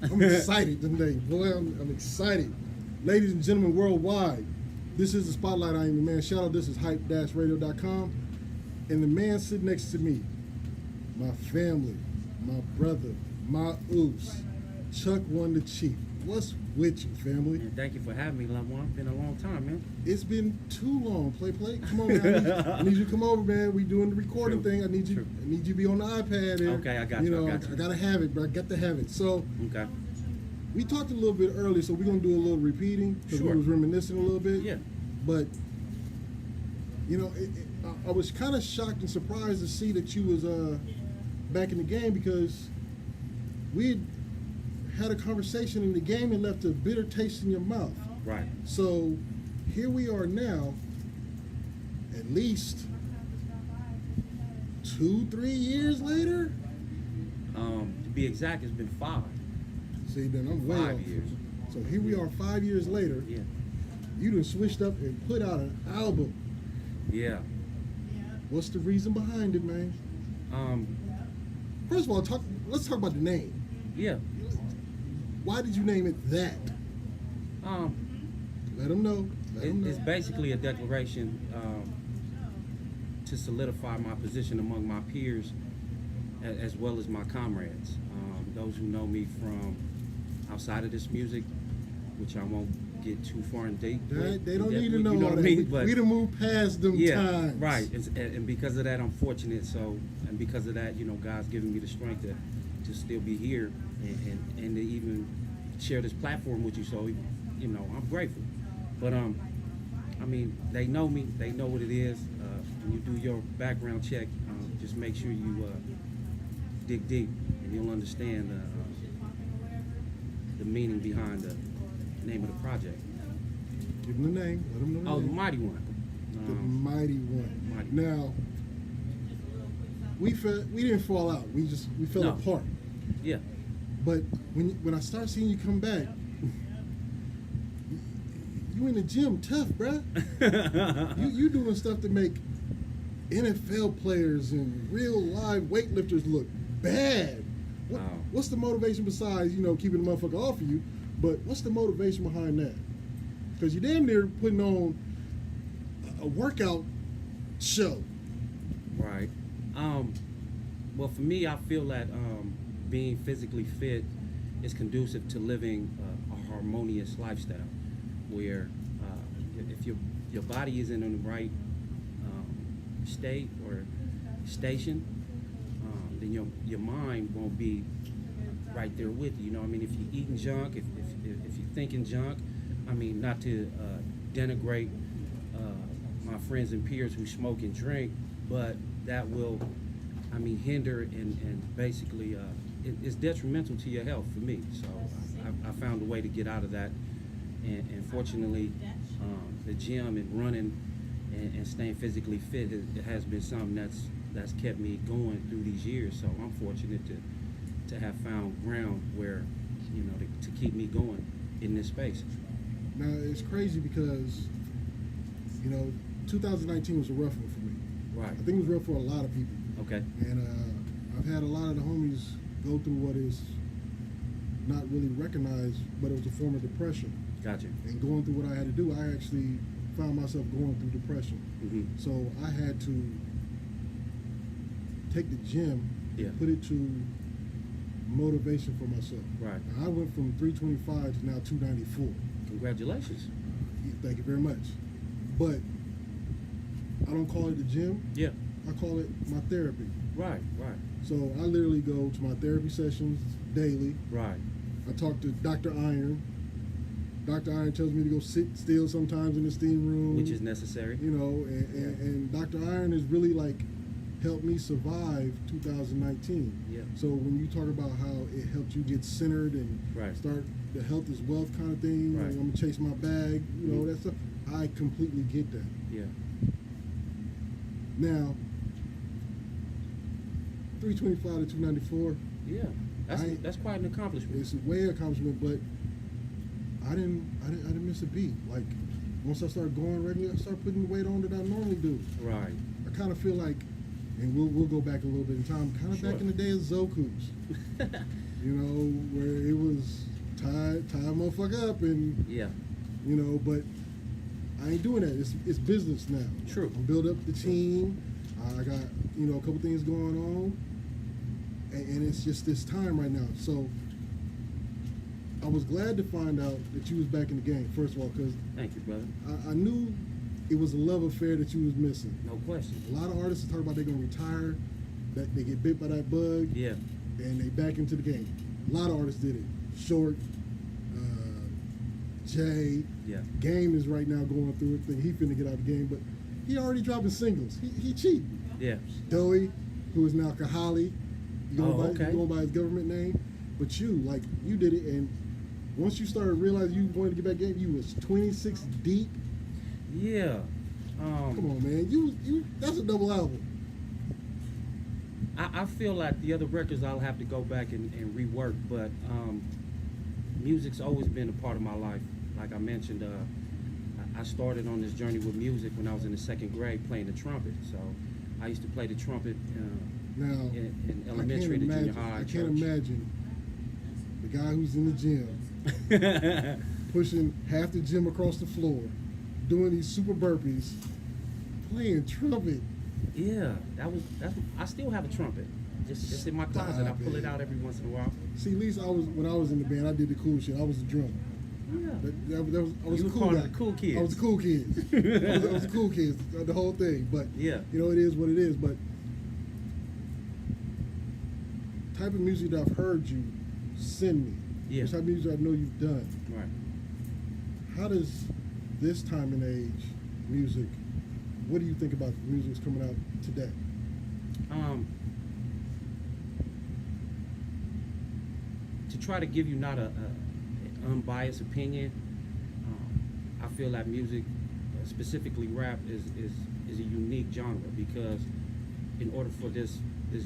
I'm excited today, boy. I'm excited. Ladies and gentlemen worldwide, this is the Spotlight. I am the man. Shout out, this is hype-radio.com. And the man sitting next to me, my family, my brother, my oops, Chuck One the Chief. What's with you, family? And thank you for having me, loved one. Been a long time, man. It's been too long. Play. Come on, man. I need you to come over, man. We doing the recording thing. I need you. I need you to be on the iPad. And, Okay, I got you. I gotta have it, bro. I got to have it. So, Okay. we talked a little bit earlier, so we're gonna do a little repeating because Sure. we was reminiscing a little bit. Yeah. But I was kind of shocked and surprised to see that you was back in the game because we had a conversation in the game and left a bitter taste in your mouth. Right. So here we are now, at least 2-3 years later. To be exact, it's been 5. See, then I'm way 5 off. years. So here we are 5 years later. Yeah. You done switched up and put out an album. Yeah. What's the reason behind it, man? First of all, let's talk about the name. Yeah. Why did you name it that? Let them know. It's basically a declaration to solidify my position among my peers as well as my comrades. Those who know me from outside of this music, which I won't get too far in deep. They don't need to know you know all what that. I mean? But We done moved past them times. right. And because of that, I'm fortunate. And because of that, God's given me the strength to still be here and to even share this platform with you. So, I'm grateful. But they know me. They know what it is. When you do your background check, just make sure you dig deep, and you'll understand the meaning behind the name of the project. Give them the name. Let them know the Oh, the name. Mighty One. The Mighty One. Mighty. Now, we didn't fall out. We fell No. apart. Yeah. But when I start seeing you come back, you in the gym tough, bruh. you doing stuff to make NFL players and real live weightlifters look bad. Wow. What's the motivation besides keeping the motherfucker off of you? But what's the motivation behind that? Because you're damn near putting on a workout show. Right. Well, for me, I feel that being physically fit is conducive to living a harmonious lifestyle, where if your body isn't in the right state or station, then your mind won't be right there with you. If you're eating junk, if you're thinking junk, not to denigrate my friends and peers who smoke and drink, but that will, hinder and basically it's detrimental to your health for me. So I found a way to get out of that, and fortunately, the gym and running and staying physically fit it has been something that's kept me going through these years. So I'm fortunate to have found ground where to keep me going in this space. Now it's crazy because 2019 was a rough one for me. Right. I think it was rough for a lot of people. Okay. And I've had a lot of the homies go through what is not really recognized, but it was a form of depression. Gotcha. And going through what I had to do, I actually found myself going through depression. Mm-hmm. So I had to take the gym and put it to motivation for myself. Right. Now, I went from 325 to now 294. Congratulations. Thank you very much. But I don't call it the gym. Yeah. I call it my therapy. Right. So I literally go to my therapy sessions daily. Right. I talk to Dr. Iron. Dr. Iron tells me to go sit still sometimes in the steam room. Which is necessary. And Dr. Iron has really helped me survive 2019. Yeah. So when you talk about how it helped you get centered and start the health is wealth kind of thing, right. I'm gonna chase my bag, that stuff, I completely get that. Yeah. Now, 325 to 294. Yeah. That's quite an accomplishment. It's a way accomplishment, but I didn't miss a beat. Like once I started going regularly, I started putting the weight on that I normally do. Right. I kind of feel like, and we'll go back a little bit in time, kind of back in the day of Zokus. Where it was fuck up and Yeah. you know, but I ain't doing that. It's business now. True. I'm building up the team. I got, you know, a couple things going on, and it's just this time right now. So I was glad to find out that you was back in the game. First of all, because Thank you, brother. I knew it was a love affair that you was missing. No question. A lot of artists talk about they're gonna retire, that they get bit by that bug, Yeah. and they back into the game. A lot of artists did it. Short, Jay, Yeah. Game is right now going through it. Think he finna get out of the game, but he already dropping singles. He cheating. Yeah. Doey, who is now Kahali, Okay. going by his government name. But you, like, you did it, and once you started realizing you wanted to get back in, you was 26 deep. Yeah. Come on, man. You that's a double album. I feel like the other records I'll have to go back and rework, but music's always been a part of my life. Like I mentioned, I started on this journey with music when I was in the second grade playing the trumpet. So I used to play the trumpet Now, in elementary to junior high. I can't imagine the guy who's in the gym pushing half the gym across the floor, doing these super burpees, playing trumpet. Yeah, I still have a trumpet. Just in my closet. I pull it out every once in a while. See, at least when I was in the band, I did the cool shit. I was the drummer. Yeah. I was You a were cool part guy. of the cool kids. I was the cool kids. I was the cool kids, the whole thing. But Yeah. you know, it is what it is. But type of music that I've heard you send me, Yeah. the type of music I know you've done. Right. How does this time and age music? What do you think about the music that's coming out today? To try to give you not an unbiased opinion, I feel that music, specifically rap, is a unique genre because in order for this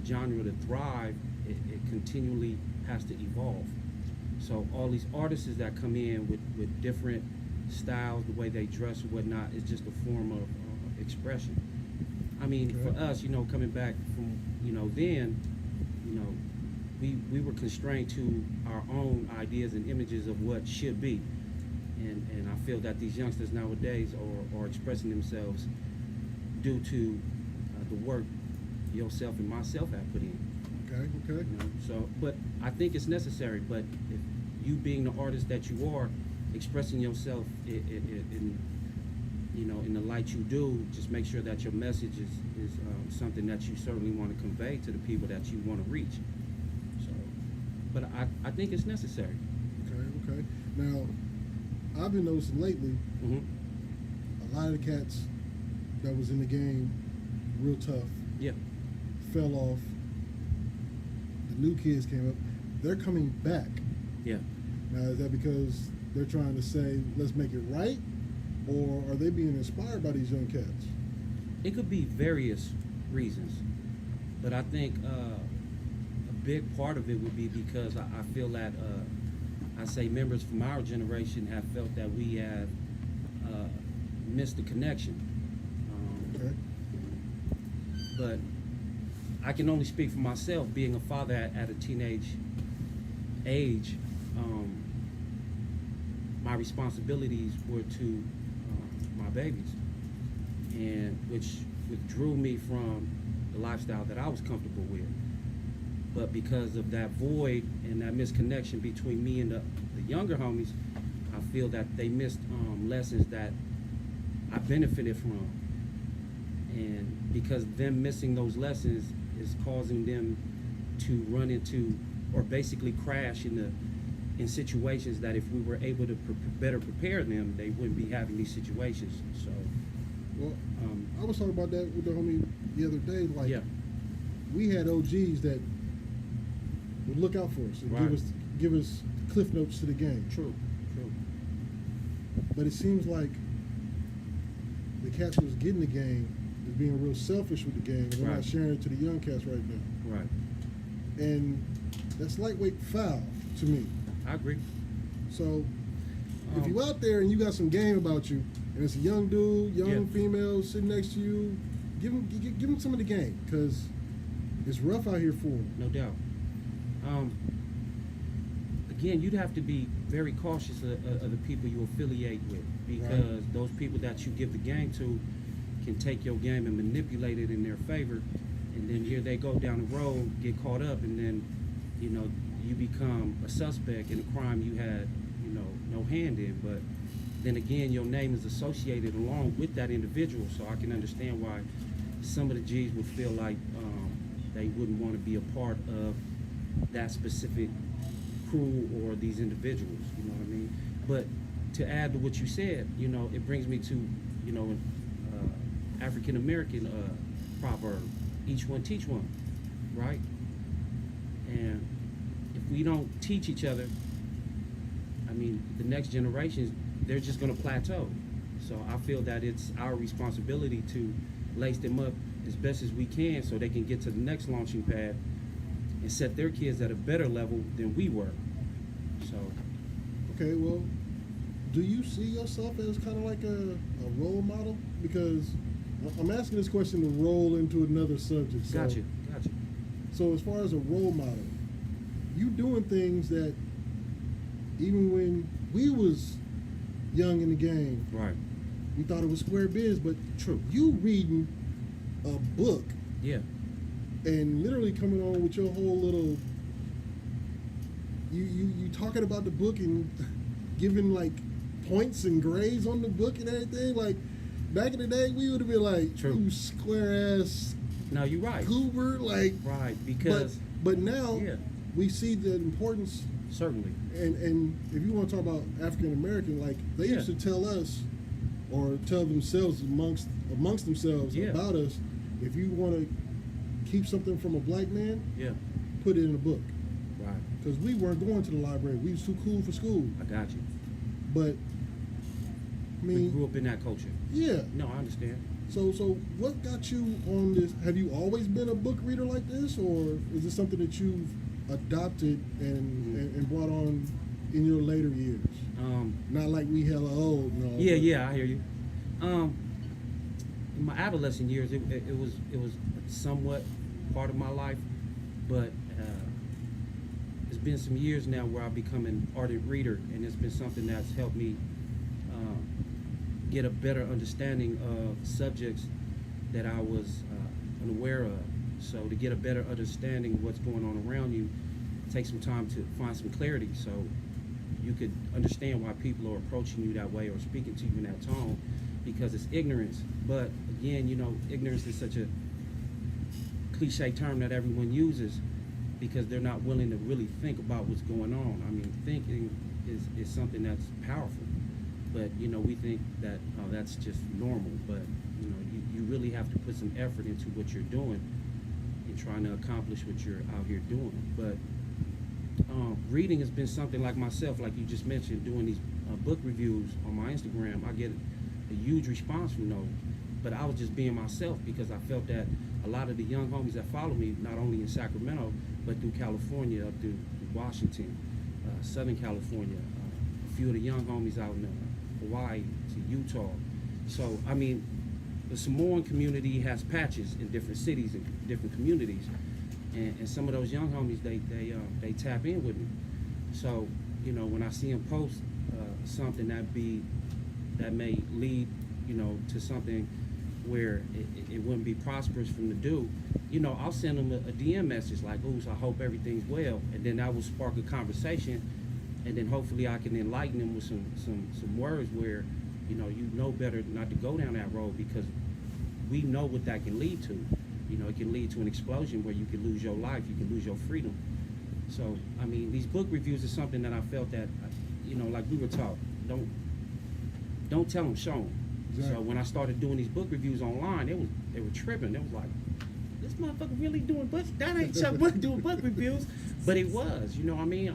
genre to thrive, it continually has to evolve. So all these artists that come in with different styles, the way they dress or whatnot, is just a form of expression. I mean, Okay. for us, you know, coming back from, you know, then, you know, we were constrained to our own ideas and images of what should be. And I feel that these youngsters nowadays are expressing themselves due to the work yourself and myself have put in. Okay. You know? So, but I think it's necessary. But if you being the artist that you are, expressing yourself in you know, in the light you do, just make sure that your message is something that you certainly want to convey to the people that you want to reach. So, but I think it's necessary. Okay. Now, I've been noticing lately, Mm-hmm. a lot of the cats that was in the game, real tough, Yeah. fell off. The new kids came up. They're coming back. Yeah. Now, is that because they're trying to say, let's make it right? Or are they being inspired by these young cats? It could be various reasons, but I think a big part of it would be because I feel that I say members from our generation have felt that we have missed the connection. Okay. But I can only speak for myself, being a father at a teenage age. My responsibilities were to my babies, and which withdrew me from the lifestyle that I was comfortable with. But because of that void and that misconnection between me and the younger homies, I feel that they missed lessons that I benefited from. And because them missing those lessons is causing them to run into or basically crash in situations that if we were able to better prepare them, they wouldn't be having these situations. So, Well, I was talking about that with the homie the other day. Like, yeah, we had OGs that would look out for us and Right. give us cliff notes to the game. true. But it seems like the cats who was getting the game is being real selfish with the game, and they're not Right. sharing it to the young cats right now. Right. And that's lightweight foul to me. I agree. So if Um, you out there and you got some game about you, and it's a young dude, young Yeah. female sitting next to you, give him some of the game, because it's rough out here for him. No doubt. again, you'd have to be very cautious of the people you affiliate with, because those people that you give the game to can take your game and manipulate it in their favor, and then here they go down the road, get caught up, and then, you know, you become a suspect in a crime you had, you know, no hand in. But then again, your name is associated along with that individual, so I can understand why some of the G's would feel like they wouldn't want to be a part of that specific crew or these individuals, you know what I mean? But to add to what you said, you know, it brings me to, you know, an African American proverb, each one teach one, right? And if we don't teach each other, I mean, the next generations, they're just going to plateau. So I feel that it's our responsibility to lace them up as best as we can so they can get to the next launching pad and set their kids at a better level than we were. So, okay, well, do you see yourself as kind of like a role model? Because I'm asking this question to roll into another subject. So, gotcha. So as far as a role model, you doing things that even when we was young in the game, Right. we thought it was square biz, but True. you reading a book Yeah. and literally coming on with your whole little, you talking about the book and giving like points and grades on the book and everything. Like back in the day, we would have been like, True. you square ass No, you're right. goober, like. Right, because But now yeah, we see the importance, certainly. and if you want to talk about African American, like they Yeah. used to tell us or tell themselves amongst themselves Yeah. about us, if you want to keep something from a black man, Yeah. put it in a book. Right. Because we weren't going to the library. We was too cool for school. I got you. But I We mean, grew up in that culture. yeah. No, I understand. So what got you on this? Have you always been a book reader like this, or is this something that you've adopted and brought on in your later years? Not like we hella old, no. Yeah, but- yeah, I hear you. In my adolescent years, it was somewhat part of my life, but it's been some years now where I've become an ardent reader, and it's been something that's helped me get a better understanding of subjects that I was unaware of. So to get a better understanding of what's going on around you, take some time to find some clarity, so you could understand why people are approaching you that way or speaking to you in that tone, because it's ignorance. But again, you know, ignorance is such a cliche term that everyone uses because they're not willing to really think about what's going on. I mean, thinking is something that's powerful. But, you know, we think that that's just normal. But, you know, you really have to put some effort into what you're doing and trying to accomplish what you're out here doing. But reading has been something like myself, like you just mentioned, doing these book reviews on my Instagram. I get a huge response from those. But I was just being myself because I felt that a lot of the young homies that follow me, not only in Sacramento, but through California, up through Washington, Southern California, a few of the young homies out in Hawaii to Utah. So, I mean, the Samoan community has patches in different cities and different communities. And some of those young homies, they tap in with me. So, you know, when I see them post something that may lead, you know, to something where it wouldn't be prosperous for them to do, you know, I'll send them a DM message like, "Ooh, so I hope everything's well," and then that will spark a conversation, and then hopefully I can enlighten them with some words where, you know better not to go down that road, because we know what that can lead to. You know, it can lead to an explosion where you can lose your life, you can lose your freedom. So, I mean, these book reviews is something that I felt that, you know, like we were taught, don't tell them, show them. Exactly. So when I started doing these book reviews online, they were tripping. It was like, this motherfucker really doing books? That ain't Chuck Book doing book reviews. But it was, you know what I mean?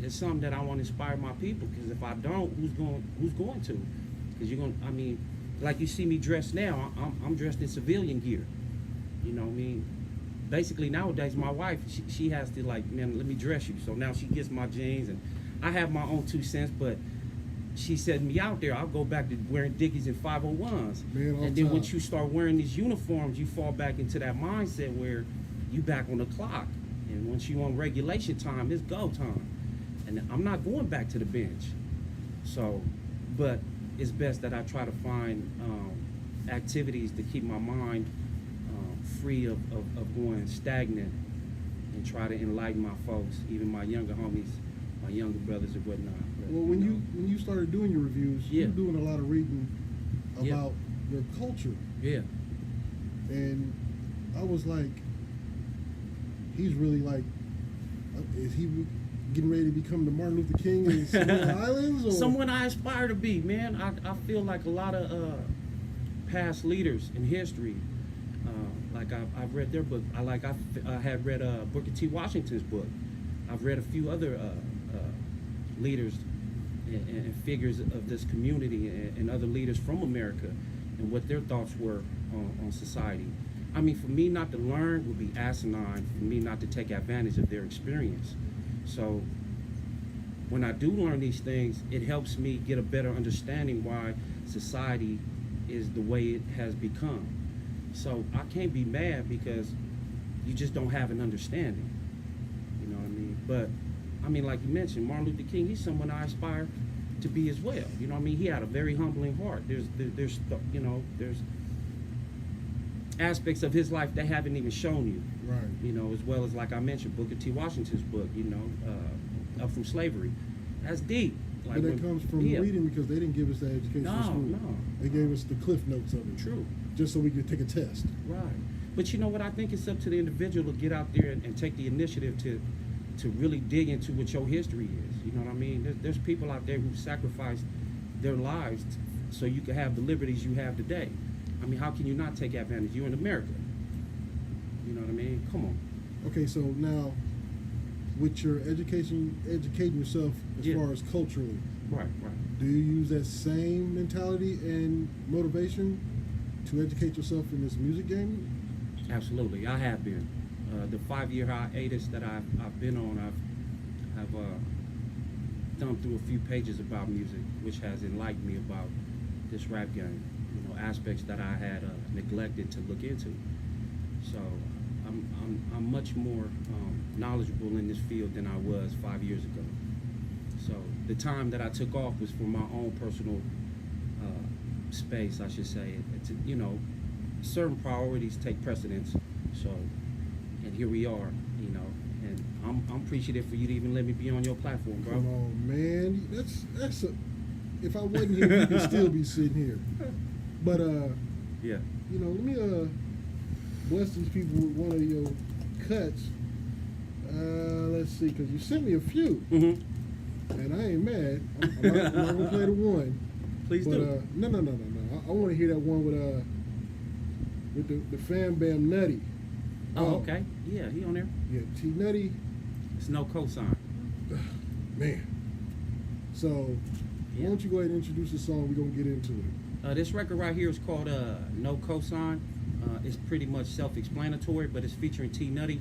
It's something that I want to inspire my people, because if I don't, who's going to? Because you're going to, I mean, like you see me dressed now, I'm dressed in civilian gear. You know what I mean? Basically nowadays, my wife, she has to like, man, let me dress you. So now she gets my jeans, and I have my own 2 cents, but she sent me out there. I'll go back to wearing Dickies and 501s. And then once you start wearing these uniforms, you fall back into that mindset where you back on the clock. And once you on regulation time, it's go time. and I'm not going back to the bench. So, but it's best that I try to find activities to keep my mind free of going stagnant, and try to enlighten my folks, even my younger homies, my younger brothers and whatnot. But, Well, when you started doing your reviews, Yeah. you were doing a lot of reading Yeah. about your culture, yeah, and I was like, he's really like, is he getting ready to become the Martin Luther King in the Islands? Or? someone I aspire to be, man. I feel like a lot of past leaders in history. Like I've read their book. I had read Booker T. Washington's book. I've read a few other leaders and figures of this community, and other leaders from America, and what their thoughts were on society. I mean, for me not to learn would be asinine. For me not to take advantage of their experience. So when I do learn these things, it helps me get a better understanding why society is the way it has become. So I can't be mad because you just don't have an understanding. You know what I mean? But I mean, like you mentioned, Martin Luther King, he's someone I aspire to be as well. You know what I mean? He had a very humbling heart. There's aspects of his life they haven't even shown you. Right. You know, as well as, like I mentioned, Booker T. Washington's book, you know, Up From Slavery. That's deep. Like But that comes from reading, because they didn't give us that education in school. No. They gave us the cliff notes of it. True. Just so we could take a test. Right. But you know what? I think it's up to the individual to get out there and take the initiative to really dig into what your history is. You know what I mean? There's people out there who sacrificed their lives so you can have the liberties you have today. I mean, how can you not take advantage? You're in America. You know what I mean? Come on. Okay, so now, with your educating yourself as Yeah. far as culturally, Right. do you use that same mentality and motivation to educate yourself in this music game? Absolutely, I have been. The 5-year hiatus that I've been on, I've thumbed through a few pages about music, which has enlightened me about this rap game. You know, aspects that I had neglected to look into. So I'm much more knowledgeable in this field than I was 5 years ago. So the time that I took off was for my own personal space, I should say. You know, certain priorities take precedence. So, and here we are, you know, and I'm appreciative for you to even let me be on your platform, bro. Come on, man. That's a. If I wasn't here, you could still be sitting here. But Yeah. you know, let me bless these people with one of your cuts. Let's see, because you sent me a few, Mm-hmm. and I ain't mad. I'm not gonna play the one. Please But do. no. I want to hear that one with the Fam Bam Nutty. Oh, okay. Yeah, he on there. Yeah, T Nutty, It's no cosign. man. So Yeah. why don't you go ahead and introduce the song? We're gonna get into it. This record right here is called No Cosign. It's pretty much self-explanatory, but it's featuring T Nutty,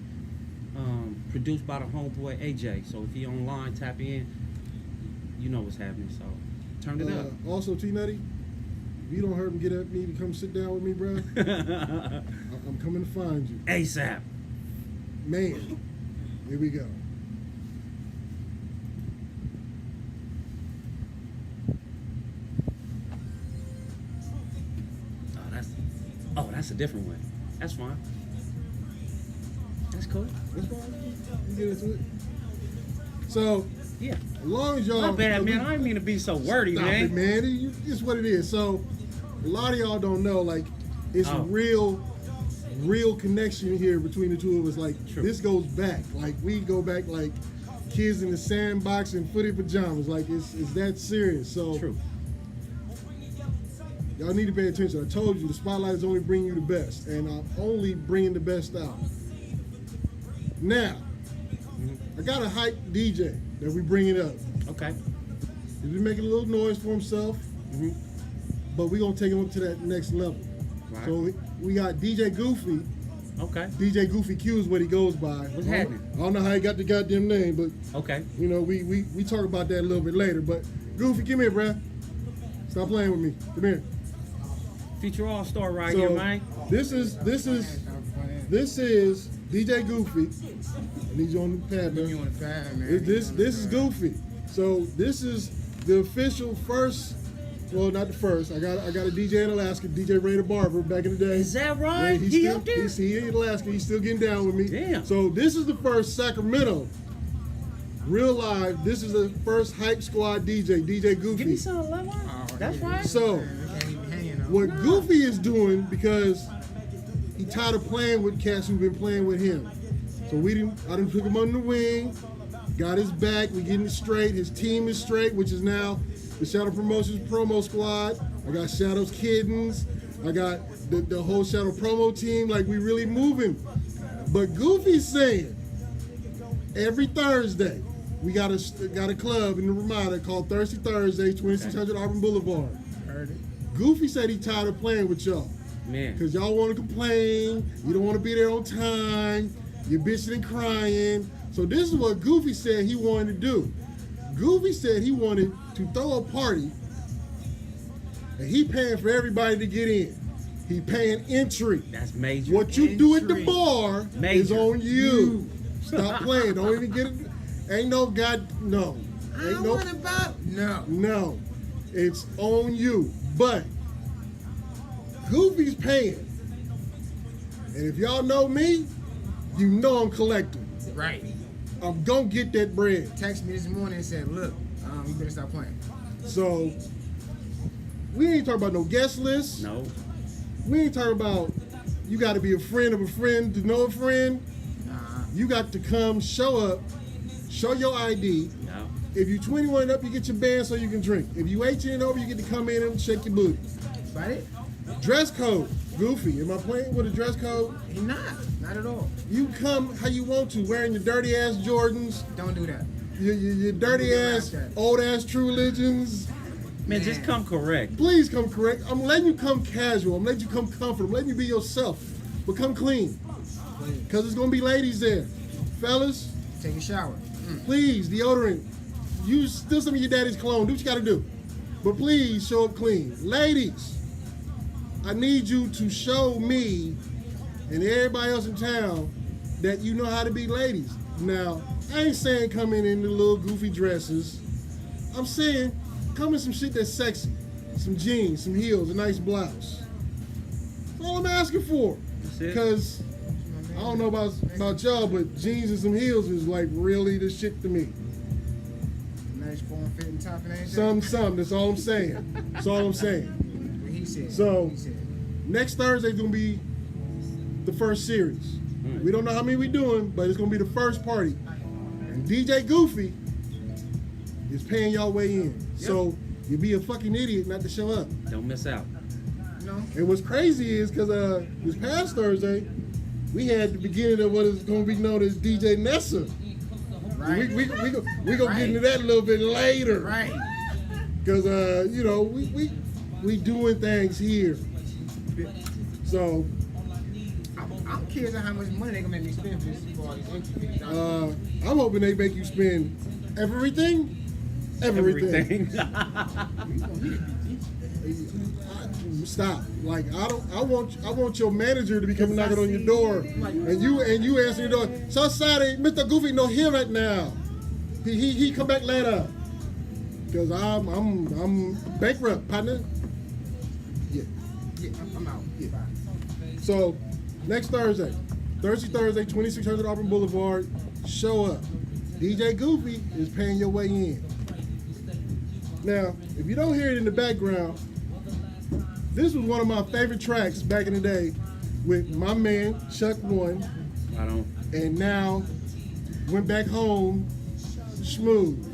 produced by the homeboy AJ. So if you're online, tap in, you know what's happening. So turn it up. Also, T Nutty, if you don't hurt and get at me to come sit down with me, bro, I'm coming to find you. ASAP. Man, here we go. That's a different one. That's fine. That's cool. That's fine. We get into it. So, Yeah. as long as y'all... My bad, man. I didn't mean to be so wordy, Stop man. it, man. It's what it is. So, a lot of y'all don't know, like, it's Oh. real connection here between the two of us. Like, True. this goes back. Like, we go back like kids in the sandbox in footy pajamas. Like, it's that serious. So, True. y'all need to pay attention. I told you, the spotlight is only bringing you the best, and I'm only bringing the best out. Now, I got a hype DJ that we bringing up. Okay. He's been making a little noise for himself, Mm-hmm. but we're gonna take him up to that next level. Right. So we got DJ Goofy. Okay. DJ Goofy Q is what he goes by. What's happening? I don't know how he got the goddamn name, but Okay. you know, we talk about that a little bit later. But Goofy, come here, bruh. Stop playing with me. Come here. Feature all-star right So here, man. this is DJ Goofy I need you on the pad, Put man. me on the pad, man. This is Goofy. So this is the official first. Well, not the first. I got a DJ in Alaska, DJ Ray the Barber, back in the day. Is that right? Yeah, He up there? He's in Alaska. He's still getting down with me. Damn. So this is the first Sacramento, real live. This is the first Hype Squad DJ, DJ Goofy. Give me some lemon. Oh, That's yeah. right. So We can't even hang on. what Goofy is doing, because he tired of playing with cats who've been playing with him. So I didn't took him under the wing, got his back, we getting it straight. His team is straight, which is now the Shadow Promotions promo squad. I got Shadow's Kittens. I got the whole Shadow promo team. Like, we really moving. But Goofy's saying every Thursday we got a club in the Ramada called Thirsty Thursday, 2600 Auburn Boulevard. Heard it. Goofy said he tired of playing with y'all. Man. Because y'all want to complain, you don't want to be there on time, you're bitching and crying. So this is what Goofy said he wanted to do. Goofy said he wanted to throw a party, and he paying for everybody to get in. He paying entry. That's major. What you do at the Entry. bar is Major. on you. Stop playing. Don't even get it. Ain't no God, no. I Ain't don't no, want about. No. no. It's on you. But Goofy's paying. And if y'all know me, you know I'm collecting. Right. I'm gonna get that bread. Text me this morning and said, look, you better stop playing. So we ain't talking about no guest list. No. We ain't talking about you gotta be a friend of a friend to know a friend. You got to come, show up, show your ID. No. If you 21 and up, you get your band so you can drink. If you 18 and over, you get to come in and shake your booty. About it? Dress code, Goofy. Am I playing with a dress code? He not. Not at all. You come how you want to, wearing your dirty ass Jordans, Don't do that. your dirty ass, old ass True Religions. Man, just come correct. Please come correct. I'm letting you come casual. I'm letting you come comfortable. I'm letting you be yourself. But come clean. Because there's going to be ladies there. Fellas, Take a shower. please, deodorant. Use still some of your daddy's cologne. Do what you got to do. But please show up clean. Ladies, I need you to show me and everybody else in town that you know how to be ladies. Now, I ain't saying come in the little goofy dresses. I'm saying come in some shit that's sexy. Some jeans, some heels, a nice blouse. That's all I'm asking for. That's it. Because I don't know about y'all, but jeans and some heels is like really the shit to me. Nice form fitting top and everything. Some. That's all I'm saying. That's all I'm saying. What he said. So- He said. Next Thursday's gonna be the first series. We don't know how many we doing, but it's gonna be the first party. And DJ Goofy is paying y'all way in. So you'd be a fucking idiot not to show up. Don't miss out. No. And what's crazy is because this past Thursday, we had the beginning of what is going to be known as DJ Nessa. Right. We gonna get into that a little bit later. Right. Because we doing things here. So I'm curious on how much money they gonna make me spend for this for all these entry fees. I'm hoping they make you spend everything. Stop. Like I want your manager to be coming knocking on your door, and you answer your door. So sorry, Mr. Goofy, no here right now. He come back later. Cause I'm bankrupt, partner. Yeah. Yeah, I'm out. Yeah. Bye. So next Thursday, 2600 Auburn Boulevard. Show up. DJ Goofy is paying your way in. Now, if you don't hear it in the background, this was one of my favorite tracks back in the day with my man, Chucc One, I don't. and now went back home, Smooth.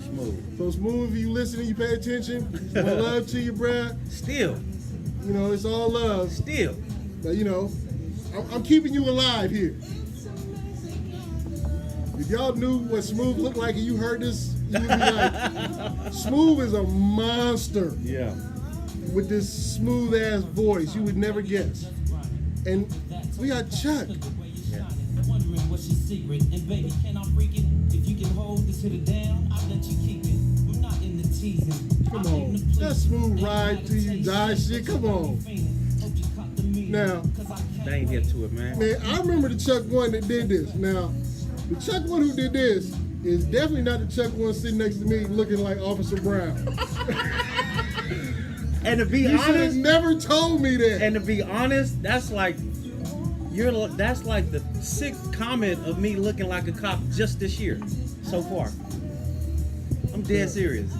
So Smooth, if you listening, you pay attention, my love to you, bruh. Still. You know, it's all love. Still. But, you know, I'm keeping you alive here. If y'all knew what Smooth looked like and you heard this, you would be like, Smooth is a monster. Yeah. With this smooth ass voice, you would never guess. And we got Chucc. Wondering what's your secret, and baby, can I freak it? If you can hold this hitter down, I'll let you keep it. I'm not in the teasing. Come on, that smooth ride to you die shit. Come on. Now, They ain't get to it, man. man, I remember the Chucc One that did this. Now, The Chuck one who did this is definitely not the Chuck one sitting next to me looking like Officer Brown. And to be You should have honest, never told me that. and to be honest, that's like that's like the 6th comment of me looking like a cop just this year so far. I'm dead serious.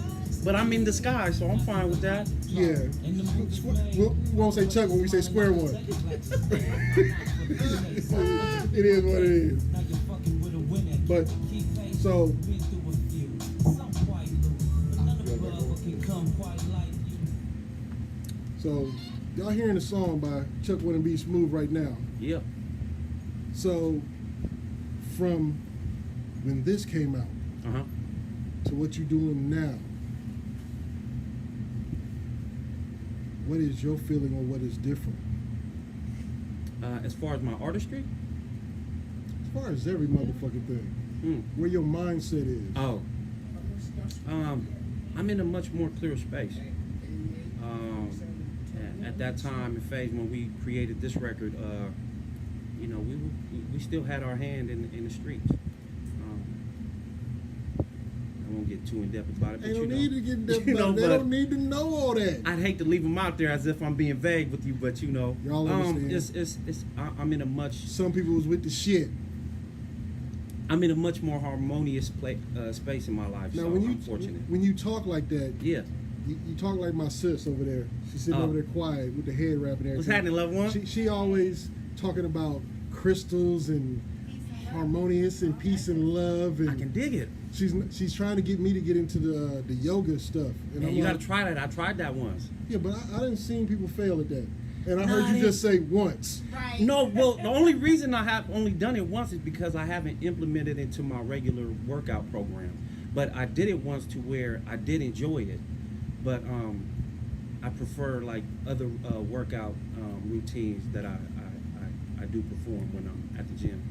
But I'm in disguise, so I'm fine with that. Yeah. We won't say Chuck when we say square one. It is what it is. But, so, y'all hearing the song by Chuck Win and Be Smooth right now. Yep. So, from when this came out Uh-huh. to what you're doing now, what is your feeling on what is different? As far as my artistry, As far as every motherfucking thing, where your mindset is. oh, I'm in a much more clear space. At that time and phase when we created this record, you know, we still had our hand in the streets. I won't get too in depth about it, but They don't you know, need to get in depth you about know, it. They but don't need to know all that. I'd hate to leave them out there as if I'm being vague with you, but you know, Y'all understand. I'm in a much Some people was with the shit. I'm in a much more harmonious space in my life. Now, so when I'm fortunate. when you talk like that, Yeah. you talk like my sis over there. She's sitting Oh. over there quiet with the head wrap and everything. What's happening, loved one? She always talking about crystals and harmonious and peace and love, I can and dig it. she's trying to get me to get into the yoga stuff. And Man, I'm you like, gotta try that. I tried that once. yeah, but I didn't see people fail at that. And I Nah, heard I you just say once. Right. No, well, the only reason I have only done it once is because I haven't implemented it into my regular workout program. But I did it once to where I did enjoy it. But I prefer like other workout routines that I do perform when I'm at the gym.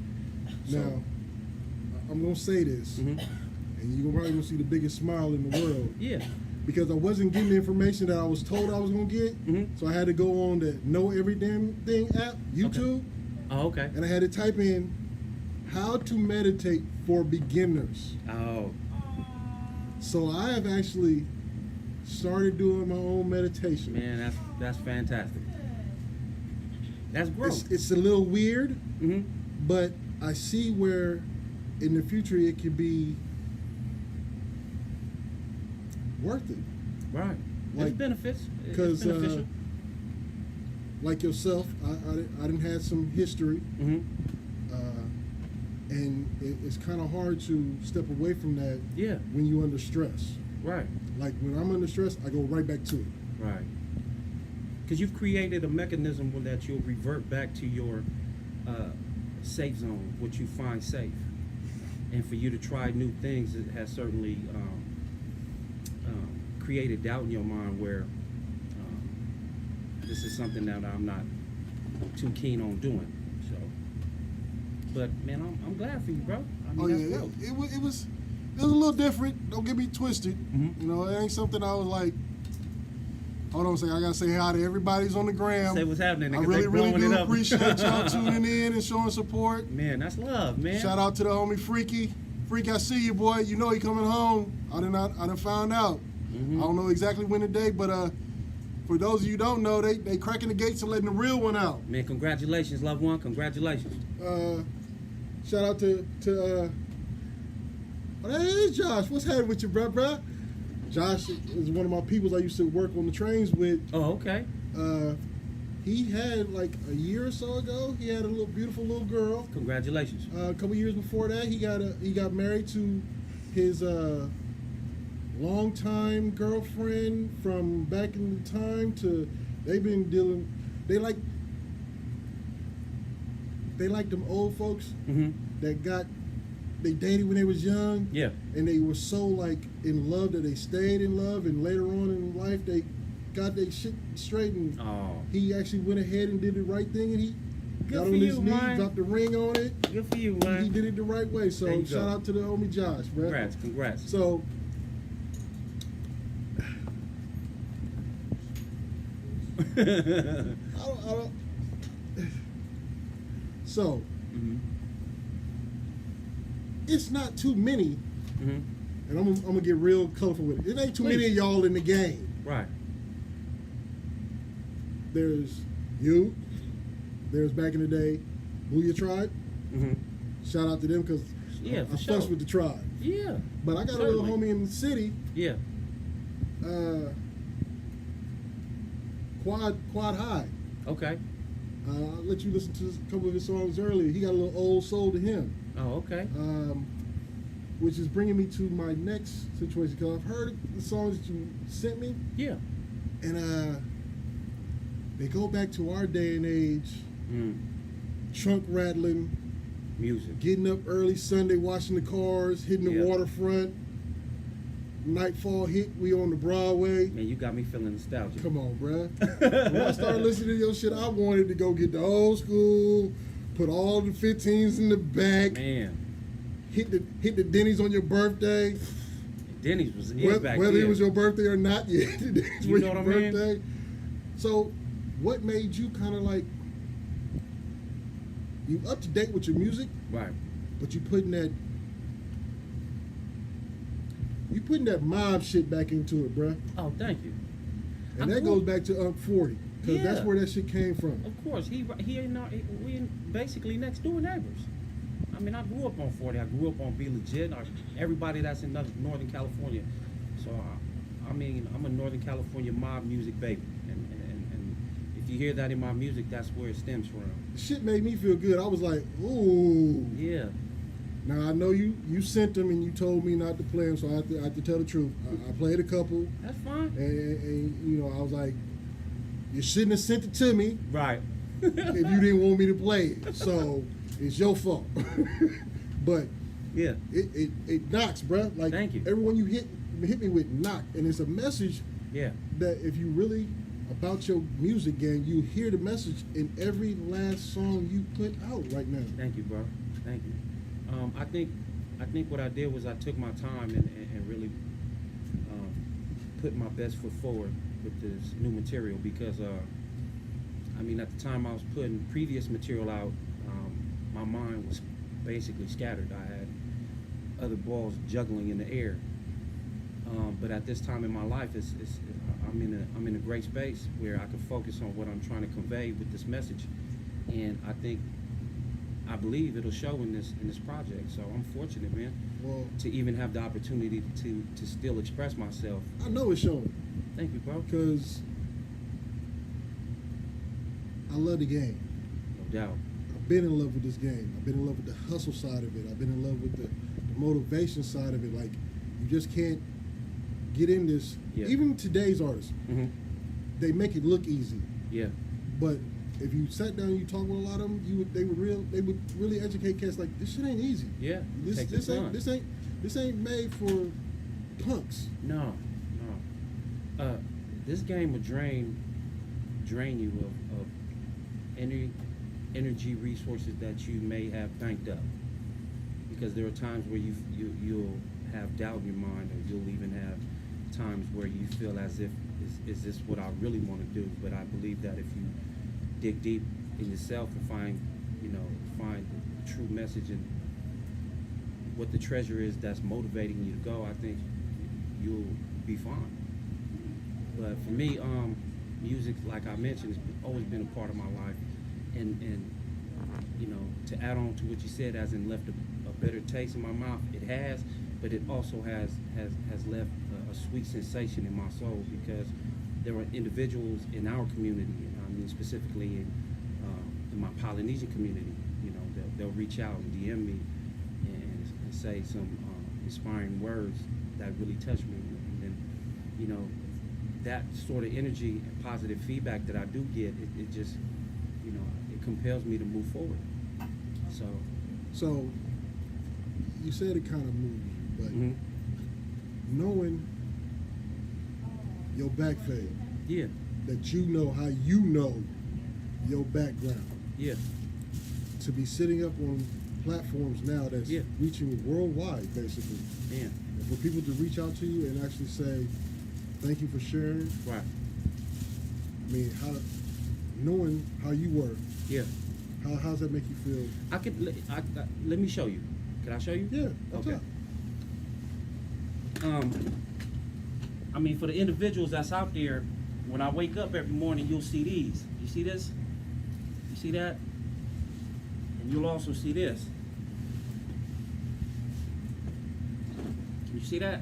So, Now, I'm gonna say this, mhm. and you're probably gonna see the biggest smile in the world. Yeah. Because I wasn't getting the information that I was told I was gonna get, so I had to go on the Know Every Damn Thing app, YouTube, Oh, okay. and I had to type in how to meditate for beginners. Oh, So I have actually started doing my own meditation. man, that's fantastic. That's growth. It's a little weird, Mm-hmm. but I see where in the future it could be worth it. Right. Like, There's benefits. It's Because, beneficial. like yourself, I didn't have some history, Mm-hmm. and it's kind of hard to step away from that Yeah. when you're under stress. Right. Like when I'm under stress, I go right back to it. Right. Because you've created a mechanism where that you'll revert back to your safe zone, what you find safe. And for you to try new things, it has certainly created doubt in your mind where this is something that I'm not too keen on doing. So, but man, I'm glad for you, bro. I mean, Oh that's yeah, growth. it was a little different. Don't get me twisted. Mhm. You know, it ain't something I was like. Hold on a second. I gotta say hi to everybody's on the gram. Say what's happening. I nigga. really, They really blowing do it up. appreciate y'all tuning in and showing support. Man, that's love, man. Shout out to the homie Freaky. Freak, I see you, boy. You know he coming home. I done found out. Mhm. I don't know exactly when the day, but for those of you who don't know, they cracking the gates and letting the real one out. Man, congratulations, loved one. Congratulations. Shout out to oh, that is Josh. What's happening with you, bruh? Josh is one of my peoples I used to work on the trains with. Oh, okay. He had like a year or so ago, he had a beautiful little girl. Congratulations. A couple years before that, he got married to his longtime girlfriend from back in the time. They've been dealing. They like them old folks Mm-hmm. that they dated when they was young. Yeah. And they were so like in love that they stayed in love, and later on in life they got their shit straight, and Oh, he actually went ahead and did the right thing, and he Good got for on his you, knee, man. dropped the ring on it. good for you, He man. did it the right way. There So you shout go. out to the homie Josh, bro. Congrats. So I don't. So Mhm. it's not too many, Mm-hmm. and I'm gonna get real colorful with it. It ain't too Please. many of y'all in the game. Right. There's you. There's back in the day, Booyah Tribe. Mm-hmm. Shout out to them because Yeah, I for fucks sure. with the tribe. Yeah. But I got a Certainly. little homie in the city, Yeah. Quad High. Okay. I'll let you listen to a couple of his songs earlier. He got a little old soul to him, Oh, okay. which is bringing me to my next situation. Because I've heard the songs that you sent me, Yeah. and they go back to our day and age, trunk rattling, Music. getting up early Sunday, washing the cars, hitting the Yeah. waterfront. Nightfall hit, we on the Broadway. Man, you got me feeling nostalgic. Come on, bruh. When I started listening to your shit, I wanted to go get the old school, put all the 15s in the back, Man, hit the Denny's on your birthday. Denny's was it Whether, back whether then. it was your birthday or not, yeah, the Denny's You was know your what I mean? birthday. So, what made you kind of like, you up to date with your music, Right. but you putting that mob shit back into it, bruh. Oh, thank you. And I that grew- goes back to 40, because that's Yeah. where that shit came from. Of course, we in basically next door neighbors. I mean, I grew up on 40. I grew up on Be Legit. Everybody that's in Northern California. So, I mean, I'm a Northern California mob music baby. And if you hear that in my music, that's where it stems from. The shit made me feel good. I was like, ooh. Yeah. Now I know you sent them and you told me not to play them, so I have to tell the truth. I played a couple, That's fine. and you know I was like, you shouldn't have sent it to me Right. if you didn't want me to play it. So it's your fault. But Yeah. it knocks, bruh. Like Thank you. everyone you hit me with knocked, and it's a message Yeah. that if you really about your music game, you hear the message in every last song you put out right now. Thank you, bro. Thank you. I think what I did was I took my time and really put my best foot forward with this new material because I mean at the time I was putting previous material out, my mind was basically scattered. I had other balls juggling in the air. But at this time in my life, I'm in a great space where I can focus on what I'm trying to convey with this message, and I believe it'll show in this project. So I'm fortunate, man, Well, to even have the opportunity to still express myself. I know it's showing Thank you, bro. because I love the game. No doubt. I've been in love with this game. I've been in love with the hustle side of it. I've been in love with the motivation side of it. Like, you just can't get in this. Yeah. Even today's artists, Mm-hmm. they make it look easy. Yeah. But if you sat down and you talk with a lot of them, they would really educate cats like, this shit ain't easy. Yeah. Take the This time. this ain't made for punks. No. This game will drain you of any energy resources that you may have banked up, because there are times where you'll have doubt in your mind, or you'll even have times where you feel as if is this what I really want to do? But I believe that if you dig deep in yourself and find the true message and what the treasure is that's motivating you to go, I think you'll be fine. But for me, music, like I mentioned, has always been a part of my life, and to add on to what you said, as in left a better taste in my mouth, it has, but it also has left a sweet sensation in my soul, because there are individuals in our community, I mean specifically in my Polynesian community, they'll reach out and DM me and say some inspiring words that really touch me, and then that sort of energy and positive feedback that I do get, it just it compels me to move forward. So you said it kind of moved you, but Mhm. knowing your back fade, Yeah, that you know how you know your background, yeah, to be sitting up on platforms now that's Yeah. reaching worldwide, basically, man, and for people to reach out to you and actually say, thank you for sharing. right, I mean, knowing how you were, yeah. how's that make you feel? Let me show you, Can I show you? Yeah, that's Okay. up. I mean, for the individuals that's out there, when I wake up every morning, you'll see these. You see this? You see that? And you'll also see this. You see that?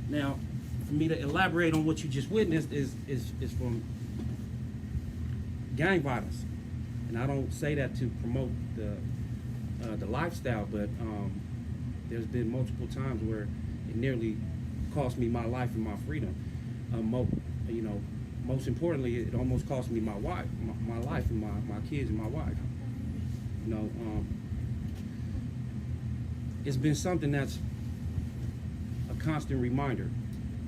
Now, for me to elaborate on what you just witnessed is from gang violence, and I don't say that to promote the lifestyle, but there's been multiple times where it nearly cost me my life and my freedom. Most importantly, it almost cost me my wife, my life, and my kids and my wife. It's been something that's a constant reminder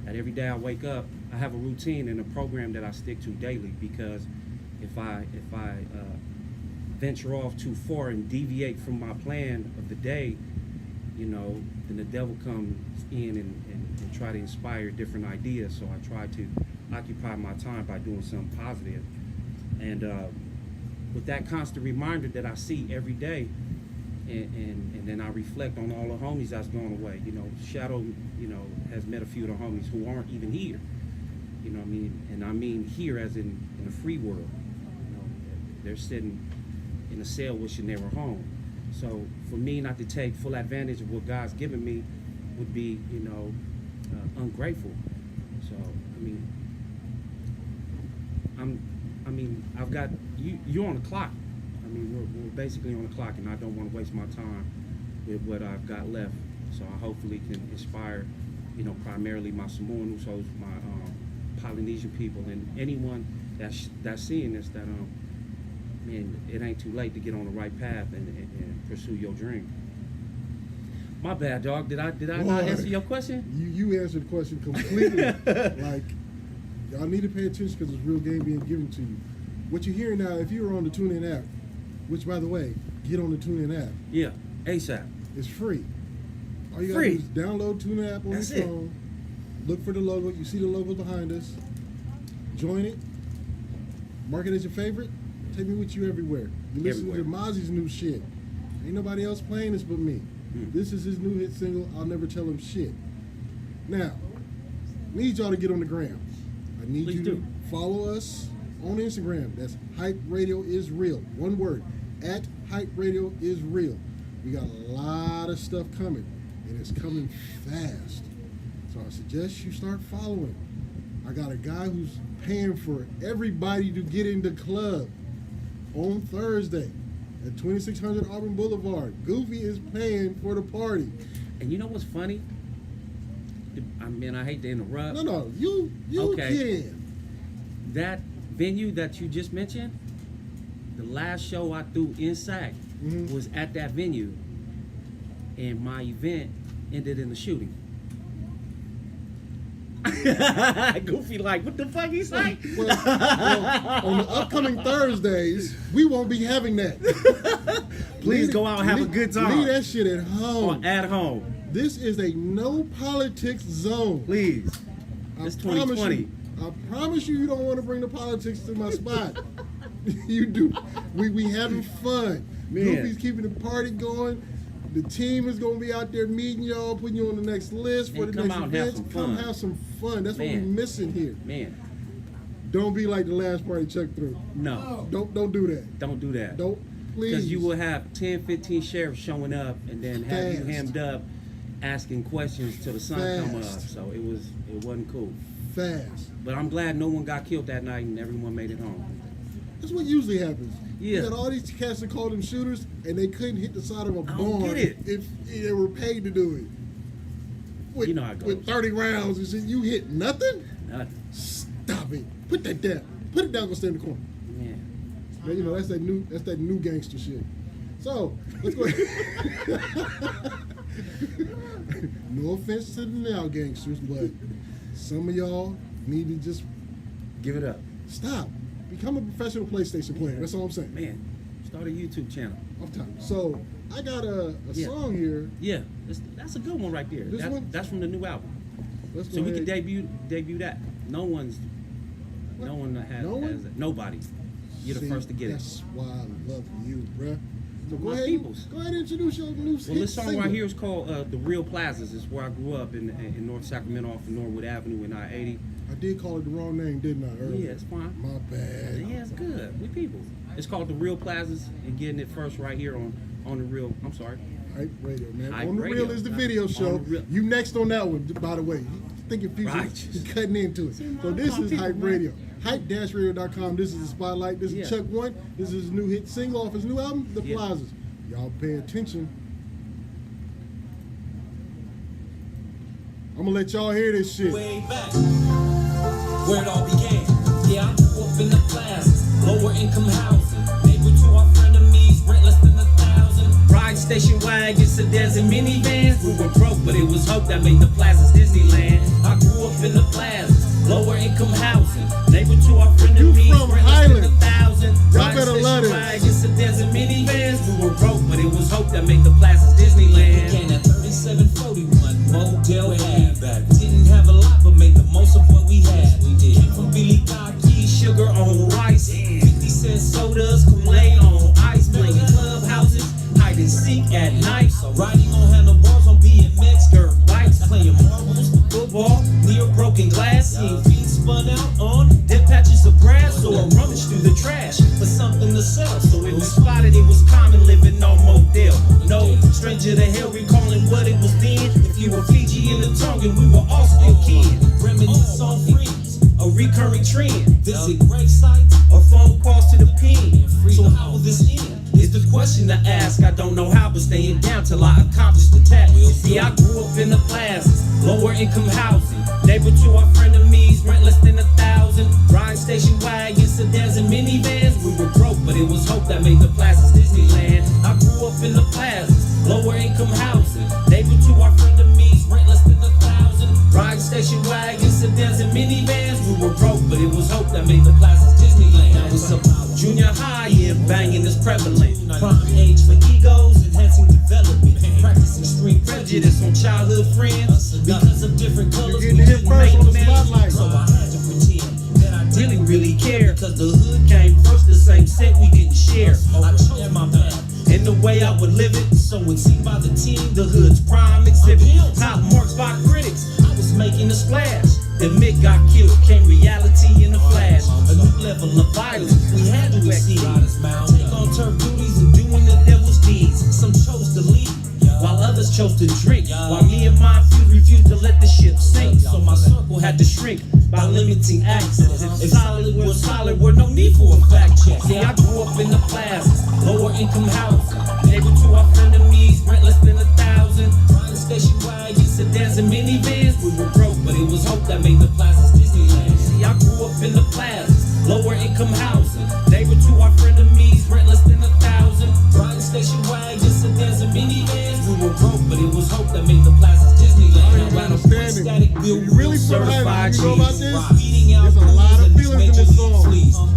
that every day I wake up, I have a routine and a program that I stick to daily, because if I venture off too far and deviate from my plan of the day, then the devil comes in and try to inspire different ideas. So I try to occupy my time by doing something positive. And with that constant reminder that I see every day, and then I reflect on all the homies that's gone away. Shadow, has met a few of the homies who aren't even here. You know what I mean? And I mean here as in the free world. They're sitting in a cell wishing they were home. So for me not to take full advantage of what God's given me would be, ungrateful. So I've got you're on the clock. We're basically on the clock, and I don't want to waste my time with what I've got left. So I hopefully can inspire, primarily my Samoan Usos, my Polynesian people, and anyone that's seeing this, that man, it ain't too late to get on the right path and pursue your dream. My bad, dog. Did I not answer your question? You answered the question completely. Like, y'all need to pay attention because it's real game being given to you. What you're hearing now, if you're on the TuneIn app, which, by the way, get on the TuneIn app. Yeah, ASAP. It's free. All you gotta do is download TuneIn app on your phone. Look for the logo. You see the logo behind us. Join it. Mark it as your favorite. Take me with you everywhere. You listen to Mozzie's new shit. Ain't nobody else playing this but me. This is his new hit single, I'll Never Tell Him Shit. Now, need y'all to get on the gram. I need you to follow us on Instagram. That's Hype Radio is Real. One word. At Hype Radio is Real. We got a lot of stuff coming, and it's coming fast. So I suggest you start following. I got a guy who's paying for everybody to get in the club on Thursday at 2600 Auburn Boulevard. Goofy is paying for the party. And you know what's funny? I hate to interrupt. No, you can. That venue that you just mentioned, the last show I threw in SAC was at that venue, and my event ended in a shooting. Goofy like, what the fuck he say? Well, on the upcoming Thursdays, we won't be having that. Please go out and have a good time. Leave that shit at home. Or at home. This is a no politics zone. Please. It's 2020. I promise you don't want to bring the politics to my spot. You do. We having fun. Man. Goofy's keeping the party going. The team is going to be out there meeting y'all, putting you on the next list for And the come next out and have events. some Come fun. have some fun. That's what we're Man. missing here. Man, Don't be like the last party Chucc threw. no. Don't do that. Don't do that. Don't, please. Because you will have 10, 15 sheriffs showing up and then have you Fast. hemmed up asking questions till the sun come up. Fast. So it wasn't cool. Fast. But I'm glad no one got killed that night and everyone made it home. That's what usually happens. Yeah. You got all these cats that call them shooters, and they couldn't hit the side of a barn get it. if they were paid to do it. With, You know how it goes. With 30 rounds and shit, you hit nothing? Nothing. Stop it. Put that down. Put it down. Go stay in the corner. Man. Now, you know that's that new gangster shit. So let's go. No offense to the now gangsters, but some of y'all need to just Give it up. stop. Become a professional PlayStation player. That's all I'm saying. Man, start a YouTube channel. Off top. So I got a Yeah. song here. Yeah, that's a good one right there. This one? That's from the new album. Let's go So we ahead. can debut that. No one has No one? nobody. You're the See, first to get it. That's why I love you, bruh. So go my ahead. peoples. Go ahead and introduce your new Well, this song single. right here is called The Real Plazas. It's where I grew up in North Sacramento off of Norwood Avenue in I-80. I did call it the wrong name, didn't I? Earlier? Yeah, it's fine. My bad. Yeah, it's good. We people. It's called The Real Plazas. You're getting it first right here on The Real. I'm sorry. Hype Radio, man. Hype on the Radio. Real is the video On show. the Real. You next on that one, by the way. You thinking future, Right. you cutting into it. So this is people, Hype man. Radio. Hype-radio.com. This is the Spotlight. This is Yeah. Chucc 1. This is his new hit single off his new album, The Yeah. Plazas. Y'all pay attention. I'm gonna let y'all hear this shit. Way back, where it all began. Yeah, I grew up in the plazas, lower income housing. Neighbor to our frenemies, rent less than 1,000. Ride station wagons, sedans, and minivans. We were broke, but it was hope that made the plazas Disneyland. I grew up in the plazas, lower income housing. Neighbor to our frenemies, You from rent less than Highland. 1,000. Y'all Ride better station love this. wagons, sedans, and minivans. We were broke, but it was hope that made the plazas Disneyland. Began at 3741 Model Ave. Didn't have a lot, but made the most of what we had. We did. Came from Billy Cocky, sugar on rice. 50-cent sodas, Kool-Aid on ice. Playing clubhouses, hide and seek at night. Riding on handlebars on BMX, dirt bikes. Playing marbles, football, near broken glass. Seeing feet spun out on dead patches of grass. Or rummage through the trash for something to sell. So when we spotted, it was common living on Model. No stranger to hell recalling what it was then. If you were Fiji in the Tongan, we were all still kin. Reminisce on freeze, a recurring trend. Visit grave sites or phone calls to the pen. So how will this end? Is the question to ask. I don't know how, but staying down till I accomplish the task. See, I grew up in the plazas, lower income housing. Neighbor to our frenemies, rent less than 1,000. Ride station wagons, sedans, and minivans. We were broke, but it was hope that made the plazas Disneyland. I grew up in the plazas, lower income housing. Neighbor to our frenemies, rent less than 1,000. Ride station wagons, sedans, and minivans. We were broke, but it was hope that made the plazas Disneyland. Now it's about junior high and banging is prevalent. Prime age for egos, enhancing development. Practicing extreme prejudice on childhood friends. Because of different colors, You're we getting hit couldn't first make on the them spotlight. So I had to pretend that I didn't really care. Cause the hood came first, the same set we didn't share. I chose my path and the way I would live it. So it's seen by the team, the hood's prime exhibit. Top marks by critics, I was making a splash. The myth got killed, came reality in a flash. A new level of violence, we had to exceed. Take on turf duties and doing the devil's deeds. Some chose to leave, while others chose to drink. While me and my few refused to let the ship sink. So my circle had to shrink by limiting access. If solid was solid, were no need for a fact check. See, I grew up in the plazas, lower income housing. Neighbor to our frenemies, rent less than 1,000. Riding station wagons, sedans, and minivans. We were broke, but it was hope that made the plazas Disneyland. See, I grew up in the plazas, lower income housing. Neighbor to our frenemies, rent less than 1,000. Riding station wagons, sedans, and minivans. We were broke, but it was hope that made the plazas Disneyland. I understand it. You really from Highland. You know about this? There's a lot of feelings in this song.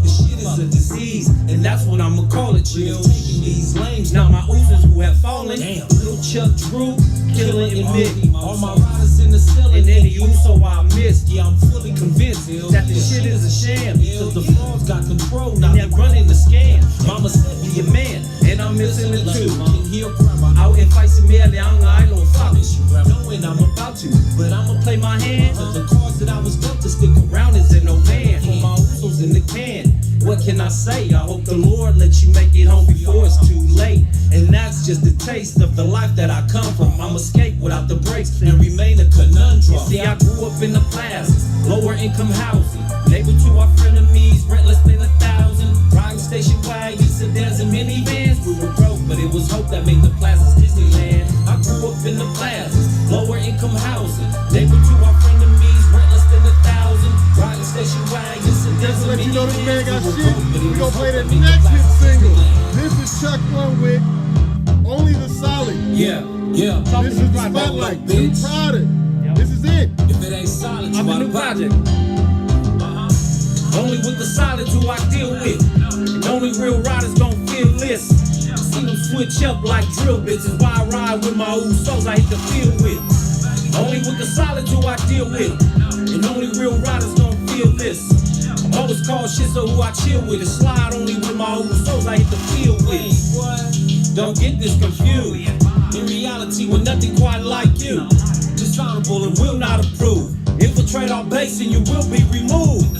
The shit is a disease, and that's what I'ma call it. Chill. Taking these lames, not my oozers who have fallen. Damn. Little Chuck Drew, Killer and Mick. All my riders in the ceiling, and any Uso I missed. Yeah, I'm fully convinced that this shit is a sham. Cause the frauds got control, now they're running the scam. Mama said be a man, and I'm missing it too. Out and fighting me, I don't follow you. Knowing I'm about to, but I'ma play my hand. Cause the cards that I was dealt to stick around is in no van. For my Usos in the can. What can I say? I hope the Lord lets you make it home before it's too late. And that's just a taste of the life that I come from. I'm escape without the brakes and remain a conundrum. See, I grew up in the plazas, lower income housing. Neighbor to our frenemies, rent less than 1,000. Riding station wagons, sedans, and minivans. We were broke, but it was hope that made the plazas Disneyland. I grew up in the plazas, lower income housing. Neighbor to our frenemies, rent less than 1,000. Riding station wagons, sedans, Just to and let you know this man got minivans. shit, we gonna play the next hit single. This is Chucc 1 with Only the Solid. Yeah, yeah. This is the Spotlight. New product. This is it. If it ain't solid, I'm you a new out of project. Only with the solid who I deal with. And only real riders gon' feel this. See them switch up like drill bits. Is why I ride with my Usos I hit the field with. Only with the solid who I deal with. And only real riders gon' feel this. I'm always called shit, so who I chill with. And slide only with my Usos I hit the field with. Don't get this confused. In reality, we're nothing quite like you. Dishonorable and will not approve. Infiltrate our base and you will be removed.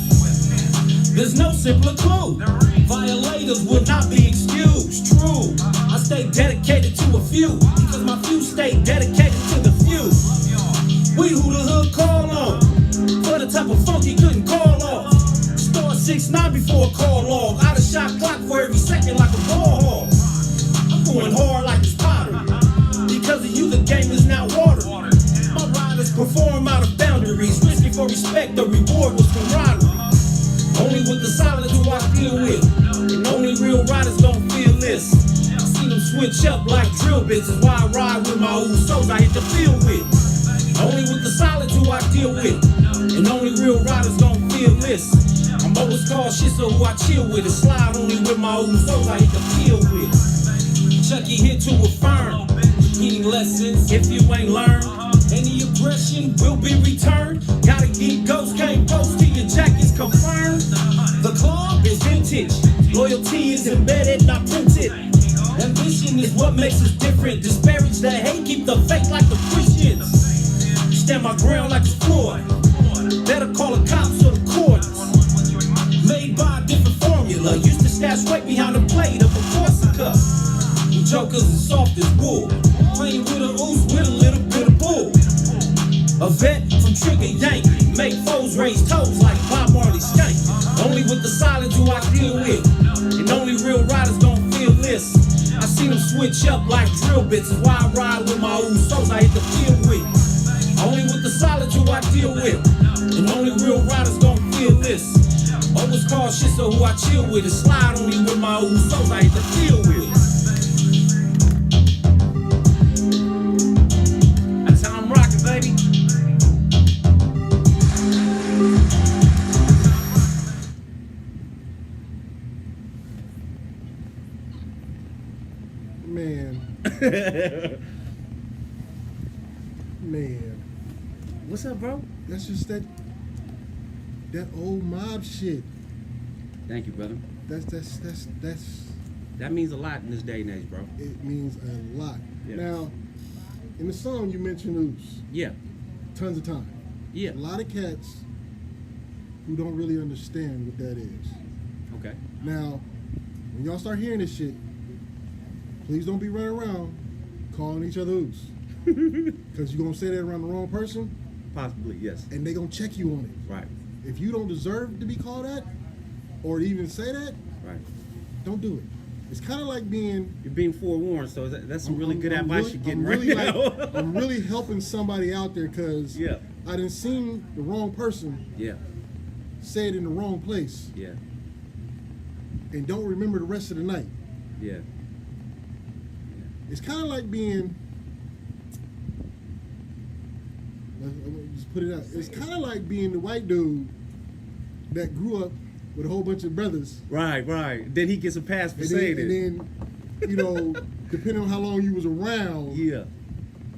There's no simpler clue. Violators will not be excused. True, I stay dedicated to a few because my few stay dedicated to the few. We who the hood call on for the type of funk you couldn't call off. Star 6-9 before a call log. Out of shot clock for every second like a ball hog. I'm going hard like it's pottery. Because of you, the game is now watered. My riders perform out of boundaries. Risky for respect, the reward was camaraderie. Only with the solid who I deal with. And only real riders don't feel this. I seen them switch up like drill bits. Is why I ride with my old souls I hit the field with. Only with the solid who I deal with. And only real riders don't feel this. I'm always called shit, so who I chill with. And slide only with my old souls I hit the field with. Chucky here to affirm. Repeating lessons if you ain't learned. Any aggression will be returned. Gotta get ghosts, can't post till your jacket's confirmed. The club is vintage. Loyalty is embedded, not printed. Ambition is what makes us different. Disparage the hate, keep the faith like the Christians. Stand my ground like it's Floyd. Better call the cops or the courts. Made by a different formula. Used to stash weight behind the plate of a Corsica. Jokers are soft as wool. Playing with a ooze with a little bit of bull. A vet from Trigger Yank. Make foes raise toes like Bob Marley Skank. Only with the solids who I deal with. And only real riders don't feel this. I seen them switch up like drill bits. Is why I ride with my old souls I hit the field with. Only with the solids who I deal with. And only real riders don't feel this. Always call shit, so who I chill with. And slide only with my old souls I hit the field with. That's how I'm rocking, baby. Man, What's up, bro? that's just that old mob shit. Thank you, brother. That's That means a lot in this day and age, bro. it means a lot. Yeah. Now, in the song you mentioned Oos, Yeah, tons of time. yeah. A lot of cats who don't really understand what that is. Okay. Now, when y'all start hearing this shit, please don't be running around calling each other Oos. Because you're going to say that around the wrong person, Possibly, yes. and they're going to check you on it. Right, If you don't deserve to be called that, or to even say that, right. don't do it. It's kind of like being... You're being forewarned, so that's some really good advice really- you're getting I'm right really now. I'm really helping somebody out there because Yeah. I done seen the wrong person Yeah, say it in the wrong place yeah, and don't remember the rest of the night. yeah. It's kind of like being... Let's just put it out. It's kind of like being the white dude that grew up with a whole bunch of brothers. Right, right. Then he gets a pass for And saying then, it. and then, you know, depending on how long you was around, Yeah,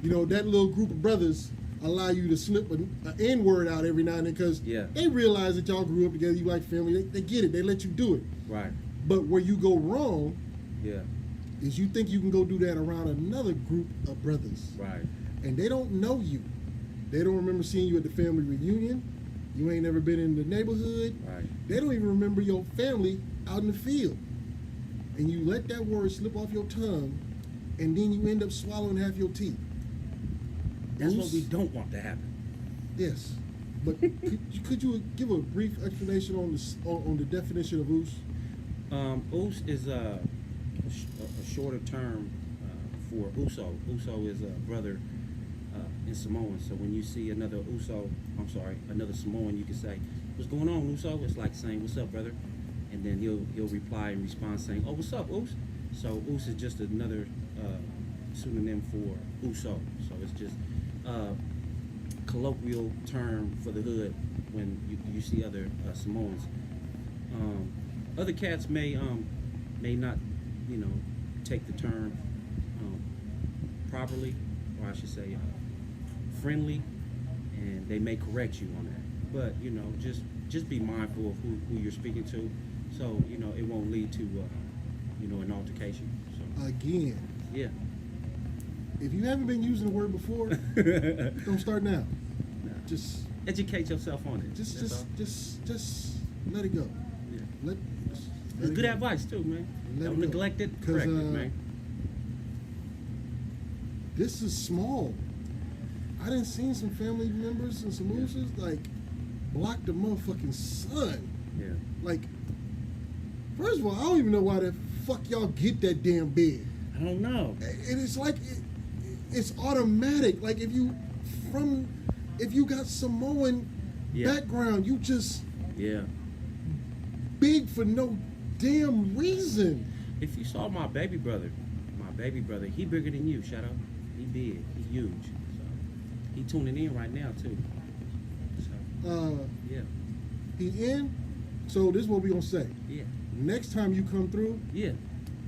you know, that little group of brothers allow you to slip an N-word out every now and then because Yeah. they realize that y'all grew up together, you like family, they get it, they let you do it. right. But where you go wrong Yeah, is you think you can go do that around another group of brothers. right. And they don't know you. They don't remember seeing you at the family reunion. You ain't never been in the neighborhood. Right. They don't even remember your family out in the field. And you let that word slip off your tongue, and then you end up swallowing half your teeth. That's Oos? what we don't want to happen. Yes. But could you give a brief explanation on the definition of oos? Oos is a shorter term for Uso. Uso is a brother in Samoan. So when you see another Samoan, you can say, "What's going on, Uso?" It's like saying, "What's up, brother?" And then he'll reply in response saying, "Oh, what's up, Oos?" So Oos is just another pseudonym for Uso. So it's just colloquial term for the hood when you see other Samoans. Other cats may not, take the term properly, or I should say friendly, and they may correct you on that. But just be mindful of who you're speaking to, so it won't lead to an altercation. So again. Yeah. If you haven't been using the word before, don't start now. Nah. Just Educate yourself on it. That's all. just let it go. Yeah. Let It's it good go. advice too, man. Let Don't it go. neglect it. 'Cause, Correct it, man. This is small. I done seen some family members and some losers like block the motherfucking sun. Yeah. Like, first of all, I don't even know why the fuck y'all get that damn bed. I don't know. And it's like it's automatic. Like if you got Samoan Yeah. background, you just Yeah. big for no damn reason. If you saw my baby brother, he bigger than you. Shout out. He big. He huge. So he tuning in right now too. So yeah. He in. So this is what we gonna say. Yeah. Next time you come through, Yeah.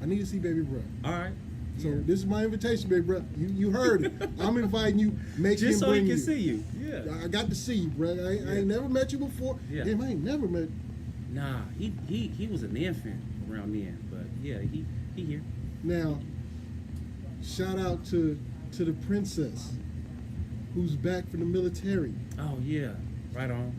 I need to see baby bro. All right. So Yeah. this is my invitation, baby bro. You heard it. I'm inviting you. Make Just him so bring he can you. see you. Yeah. I got to see you, bro. I Yeah. ain't never met you before. Yeah. Damn, I ain't never met. Nah. He was an infant around then, but yeah, he here. Now, shout out to the princess, who's back from the military. Oh yeah. Right on.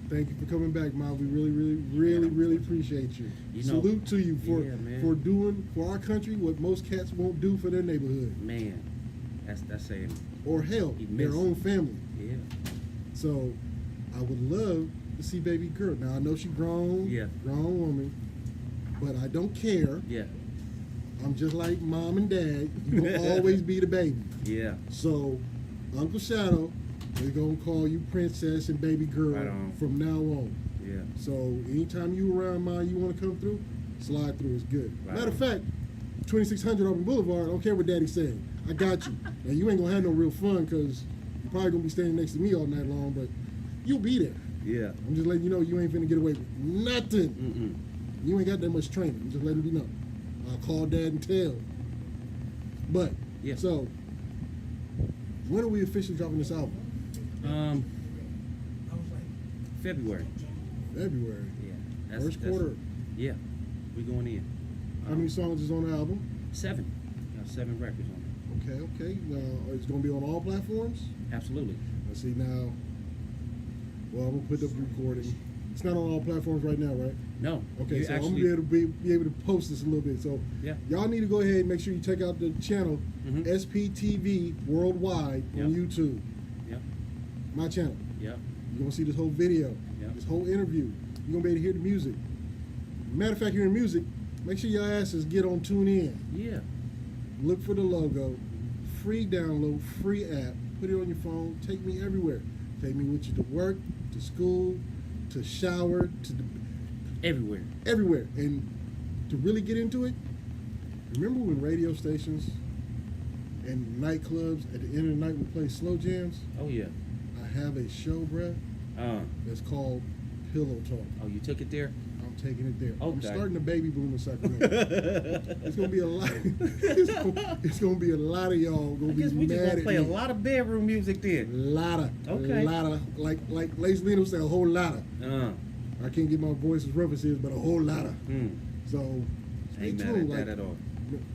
Thank you for coming back, Mom. We really appreciate you. You know- Salute to you for Yeah, man. for doing for our country what most cats won't do for their neighborhood Man. That's saying. or hell, He their missed. own family. Yeah. So, I would love to see baby girl. Now I know she grown, Yeah. grown woman, but I don't care. Yeah. I'm just like mom and dad. You will always be the baby. Yeah. So, Uncle Shadow, we're gonna call you princess and baby girl Right on. from now on. Yeah. So anytime you around, mom, you want to come through, slide through is good. Right Matter of on. fact, 2600 Auburn Boulevard. I don't care what Daddy said. I got you. Now you ain't gonna have no real fun because you're probably gonna be standing next to me all night long, but you'll be there. Yeah. I'm just letting you know you ain't finna get away with nothing. Mm-mm. You ain't got that much training. I'm just letting you know. I'll call Dad and tell. But Yeah. so when are we officially dropping this album? February. February. Yeah. First quarter. Yeah. We going in. How many songs is on the album? 7. Got 7 records on it. Okay. Now it's gonna be on all platforms. Absolutely. Let's see now. Well, I'm gonna put up the recording. It's not on all platforms right now, right? No. Okay, you so actually, I'm gonna be able to post this a little bit. So Yeah. y'all need to go ahead and make sure you check out the channel Mhm. SPTV Worldwide on Yep. YouTube. Yep. My channel. Yep. You're gonna see this whole video, Yep. this whole interview. You're gonna be able to hear the music. Matter of fact, hearing music, make sure your asses get on TuneIn. Yeah. Look for the logo. Free download, free app. Put it on your phone. Take me everywhere. Take me with you to work, to school, to shower, to Everywhere. everywhere. And to really get into it, remember when radio stations and nightclubs at the end of the night would play slow jams? Oh yeah. I have a show, bruh, that's called Pillow Talk. Oh, you took it there? I'm taking it there. I'm Okay. starting a baby boom in Sacramento. It's gonna be a lot. It's gonna be a lot of y'all gonna I be guess we just mad gonna at play me. a lot of bedroom music then. Lotta, Okay. lotta, like Lace Lino said, a whole lotta. Uh. I can't get my voice as rough as his, but a whole lotta. Mm. So stay Ain't mad tuned. at that at all.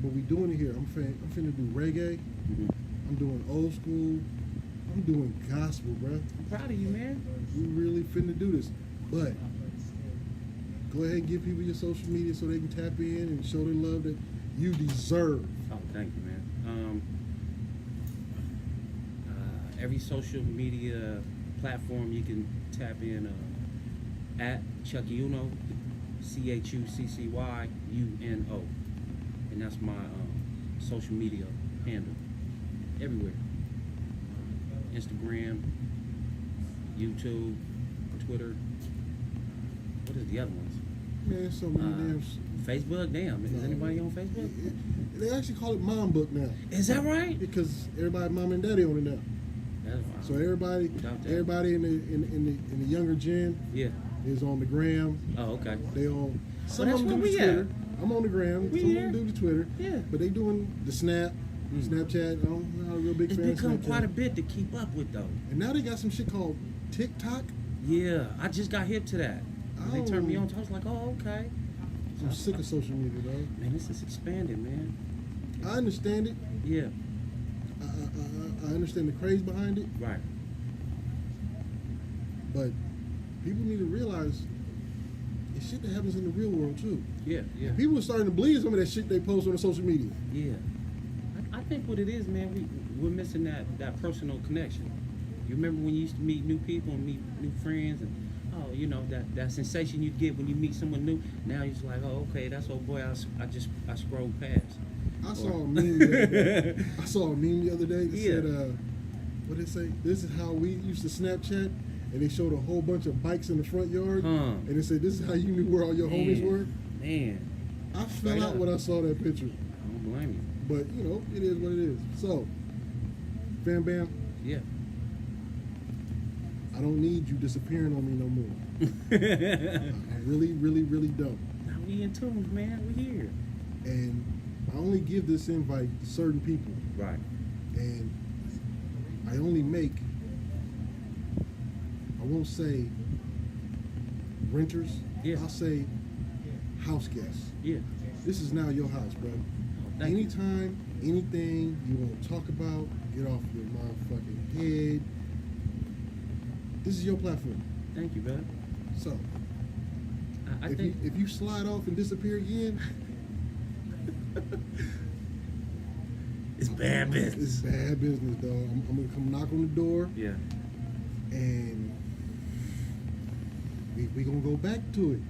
But we doing it here. I'm finna do reggae. Mhm. I'm doing old school. I'm doing gospel, bruh. I'm proud of you, man. We really finna do this. But go ahead and give people your social media so they can tap in and show the love that you deserve. Oh, thank you, man. Every social media platform you can tap in at Chuccyuno, ChucCyuno, and that's my social media handle everywhere. Instagram, YouTube, Twitter. What is the other ones? Man, so many damn. Facebook. Damn, is anybody on Facebook? They actually call it Mom Book now Is that right? because everybody, mom and daddy on it now. That's wild. So everybody, Without that. everybody in the younger gen Yeah. is on the gram. Oh, okay. They on. Some that's of them where do the we at. Twitter. I'm on the gram. We Some here. of them do the Twitter. Yeah. But they doing the Snap, Snapchat. I'm not a real big It's fan of become Snapchat. quite a bit to keep up with, though. And now they got some shit called TikTok. Yeah, I just got hip to that. They turned me on. I was like, oh, okay. I'm sick of social media, though. Man, this is expanding, man. I understand it. Yeah. I understand the craze behind it, Right. but people need to realize it's shit that happens in the real world too. Yeah. Yeah. And people are starting to believe some of that shit they post on the social media. Yeah. I think what it is, man, we're missing that personal connection. You remember when you used to meet new people and meet new friends, and that sensation you get when you meet someone new. Now you're just like, oh, okay, that's old boy. I scrolled past. I saw a meme. The other day that Yeah. said, what did it say? This is how we used to Snapchat, and they showed a whole bunch of bikes in the front yard, and it said, this is how you knew where all your homies were. Man, I Straight fell out up. when I saw that picture, I don't blame but it is what it is. So, Bam Bam, you. I don't need you disappearing on me no more. Yeah. I really, really, really don't. Now we in tune, man. We here. And I only give this invite to certain people, Right. and I only make, I won't say renters, Yeah. I'll say house guests. Yeah. This is now your house, bro. Thank you. Anytime, anything you want to talk about, get off your motherfucking head. This is your platform. Thank you, brother. So, I if think. you slide off and disappear again, It's bad it's business. bad business, dog. I'm gonna come knock on the door, Yeah. and we gonna go back to it.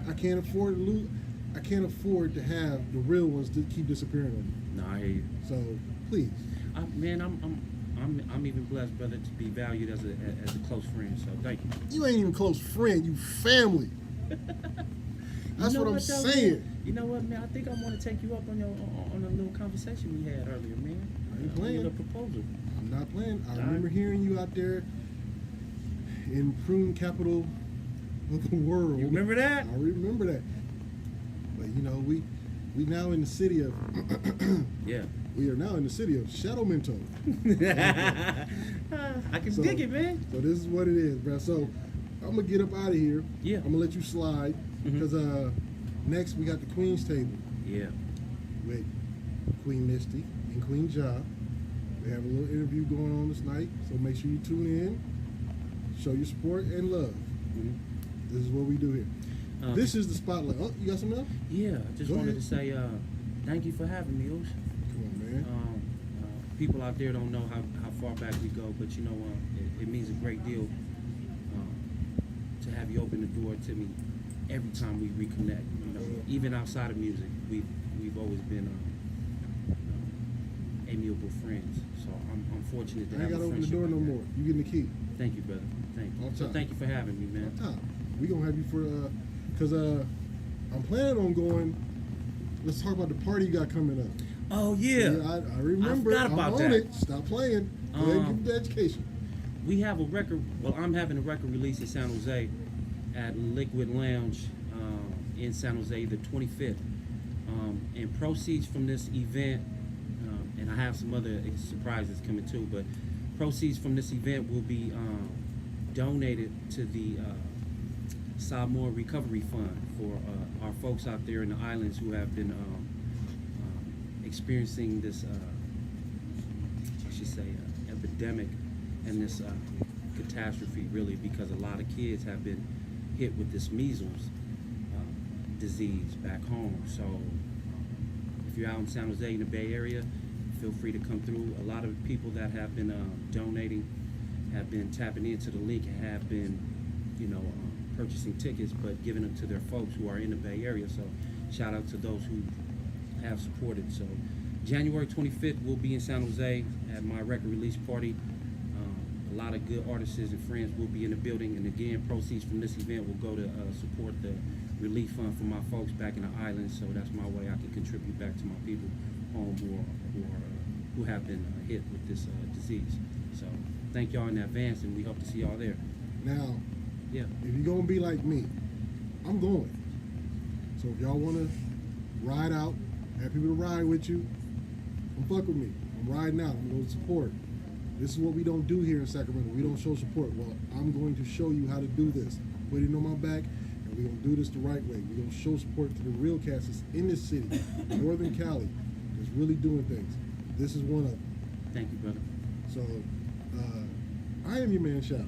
I can't afford to lose. I can't afford to have the real ones to keep disappearing on me. No, I hear you. So please, Man, I'm even blessed, brother, to be valued as a close friend. So thank you. you ain't even close friend. You family. That's You know what I'm though, saying. man? You know what, man? I think I want to take you up on a little conversation we had earlier, man. I ain't playing. With a proposal. I'm not playing. I All remember right. hearing you out there in prune capital of the world. You remember that? I remember that. But we now in the city of Yeah. we are now in the city of Shadowmento. I can So- dig it, man. So this is what it is, bro. So I'm gonna get up out of here. Yeah. I'm gonna let you slide Mhm. because next we got the Queen's table Yeah. with Queen Misty and Queen Ja. We have a little interview going on this night, so make sure you tune in, show your support and love. Mhm. This is what we do here. This is the spotlight. Oh, you got something else? Yeah. I just Go wanted ahead. to say thank you for having me, Osh. Come on, man. People out there don't know how far back we go, but it means a great deal to have you open the door to me every time we reconnect. Even outside of music, we've always been amiable friends. So I'm fortunate to I ain't have gotta a open the friendship door no like that. more. You getting the key. Thank you, brother. Thank you. On So top. thank you for having me, man. On top. We gonna have you for cause I'm planning on going. Let's talk about the party you got coming up. Oh yeah. I remember. I forgot about I'm on that. it. Stop playing. Go ahead and give me the education. We have a record. Well, I'm having a record release in San Jose at Liquid Lounge in San Jose the 25th. And proceeds from this event, and I have some other surprises coming too, but proceeds from this event will be donated to the Samoa Recovery Fund for our folks out there in the islands who have been experiencing this, I should say, epidemic and this catastrophe, really, because a lot of kids have been hit with this measles disease back home. So if you're out in San Jose in the Bay Area, feel free to come through. A lot of people that have been donating have been tapping into the link and have been, purchasing tickets, but giving them to their folks who are in the Bay Area. So shout out to those who have supported. So January 25th, we'll be in San Jose at my record release party. A lot of good artists and friends will be in the building. And again, proceeds from this event will go to support the relief fund for my folks back in the islands. So that's my way I can contribute back to my people home who have been hit with this disease. So thank y'all in advance, and we hope to see y'all there. Now, Yeah. if you're gonna be like me, I'm going. So if y'all wanna ride out, have people to ride with you, come fuck with me. I'm riding out. I'm going to support. This is what we don't do here in Sacramento. We don't show support. Well, I'm going to show you how to do this. Put it on my back, and we're going to do this the right way. We're going to show support to the real cats that's in this city, Northern Cali. that's really doing things. This is one of them. Thank you, brother. So, I am your man, Shadow.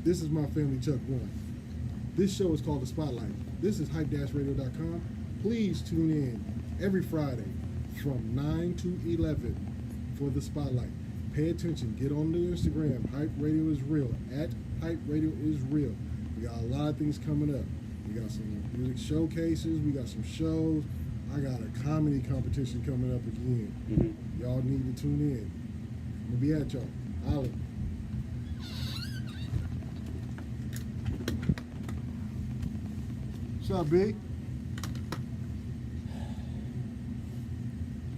This is my family, Chuck One. This show is called The Spotlight. This is hype-radio.com. Please tune in every Friday from 9 to 11 for The Spotlight. Pay attention. Get on the Instagram. Hype Radio is real. At Hype Radio is real. We got a lot of things coming up. We got some music showcases. We got some shows. I got a comedy competition coming up again. Mm-hmm. Y'all need to tune in. I'm going to be at y'all. Holla. What's up, B?